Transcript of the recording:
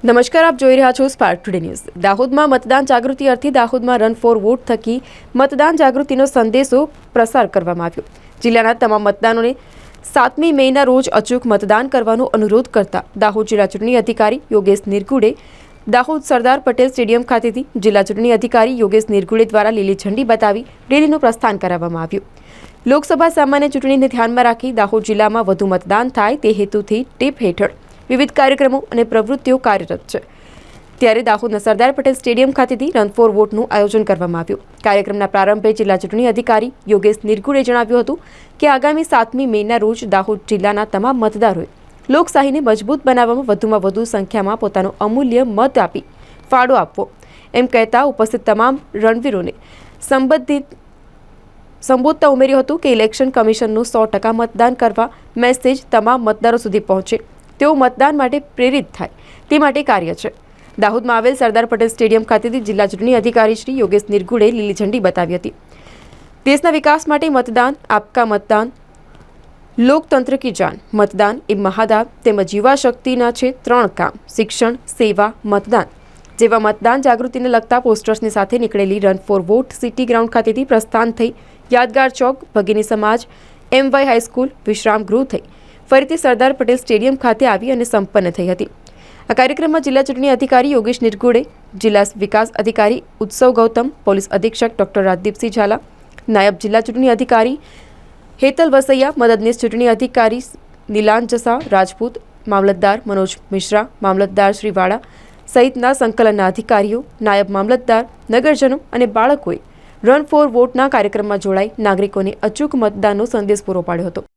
નમસ્કાર, આપ જોઈ રહ્યા છો સ્પાર્ક ટુડે ન્યૂઝ। દાહોદમાં મતદાન જાગૃતિ અર્થે દાહોદમાં રન ફોર વોટ થકી મતદાન જાગૃતિનો સંદેશો પ્રસાર કરવામાં આવ્યો। જિલ્લાના તમામ મતદારોને 7મી મેના રોજ અચૂક મતદાન કરવાનો અનુરોધ કરતા દાહોદ જિલ્લા ચૂંટણી અધિકારી યોગેશ નિરગુડે દાહોદ સરદાર પટેલ સ્ટેડિયમ ખાતેથી જિલ્લા ચૂંટણી અધિકારી યોગેશ નિરગુડે દ્વારા લીલી ઝંડી બતાવી રેલીનું પ્રસ્થાન કરાવવામાં આવ્યું। લોકસભા સામાન્ય ચૂંટણીને ધ્યાનમાં રાખી દાહોદ જિલ્લામાં વધુ મતદાન થાય તે હેતુથી ટીપ હેઠળ વિવિધ કાર્યક્રમો અને પ્રવૃત્તિઓ કાર્યરત છે। ત્યારે દાહોદના સરદાર પટેલ સ્ટેડિયમ ખાતેથી રન ફોર વોટનું આયોજન કરવામાં આવ્યું। કાર્યક્રમના પ્રારંભે જિલ્લા ચૂંટણી અધિકારી યોગેશ નિરગુડે જણાવ્યું હતું કે આગામી 7મી મેના રોજ દાહોદ જિલ્લાના તમામ મતદારોએ લોકશાહીને મજબૂત બનાવવામાં વધુમાં વધુ સંખ્યામાં પોતાનો અમૂલ્ય મત આપી ફાળો આપવો એમ કહેતા ઉપસ્થિત તમામ રણવીરોને સંબોધતા ઉમેર્યું હતું કે ઇલેક્શન કમિશનનું 100% મતદાન કરવા મેસેજ તમામ મતદારો સુધી પહોંચે, તેઓ મતદાન માટે પ્રેરિત થાય તે માટે કાર્ય છે। દાહોદમાં આવેલ સરદાર પટેલ સ્ટેડિયમ ખાતેથી જિલ્લા ચૂંટણી અધિકારી શ્રી યોગેશ નિરગુડે લીલી ઝંડી બતાવી હતી। દેશના વિકાસ માટે મતદાન, આપકા મતદાન, લોકતંત્ર કી જાન, મતદાન એ મહાદાન તેમજ યુવા શક્તિના છે 3 કામ, શિક્ષણ, સેવા, મતદાન જેવા મતદાન જાગૃતિને લગતા પોસ્ટર્સની સાથે નીકળેલી run for vote city ground ખાતેથી પ્રસ્થાન થઈ યાદગાર ચોક, ભગીની સમાજ, MY હાઈસ્કૂલ, વિશ્રામ ગૃહ થઈ ફરીથી સરદાર પટેલ સ્ટેડિયમ ખાતે આવી અને સંપન્ન થઈ હતી। આ કાર્યક્રમમાં જિલ્લા ચૂંટણી અધિકારી યોગેશ નિરગુડે, જિલ્લા વિકાસ અધિકારી ઉત્સવ ગૌતમ, પોલીસ અધિક્ષક ડોક્ટર રાજદીપસિંહ ઝાલા, નાયબ જિલ્લા ચૂંટણી અધિકારી હેતલ વસૈયા, મદદનીશ ચૂંટણી અધિકારી નીલાંજસા રાજપૂત, મામલતદાર મનોજ મિશ્રા, મામલતદાર શ્રી વાડા સહિતના સંકલનના અધિકારીઓ, નાયબ મામલતદાર, નગરજનો અને બાળકોએ રન ફોર વોટના કાર્યક્રમમાં જોડાઈ નાગરિકોને અચૂક મતદાનનો સંદેશ પૂરો પાડ્યો હતો।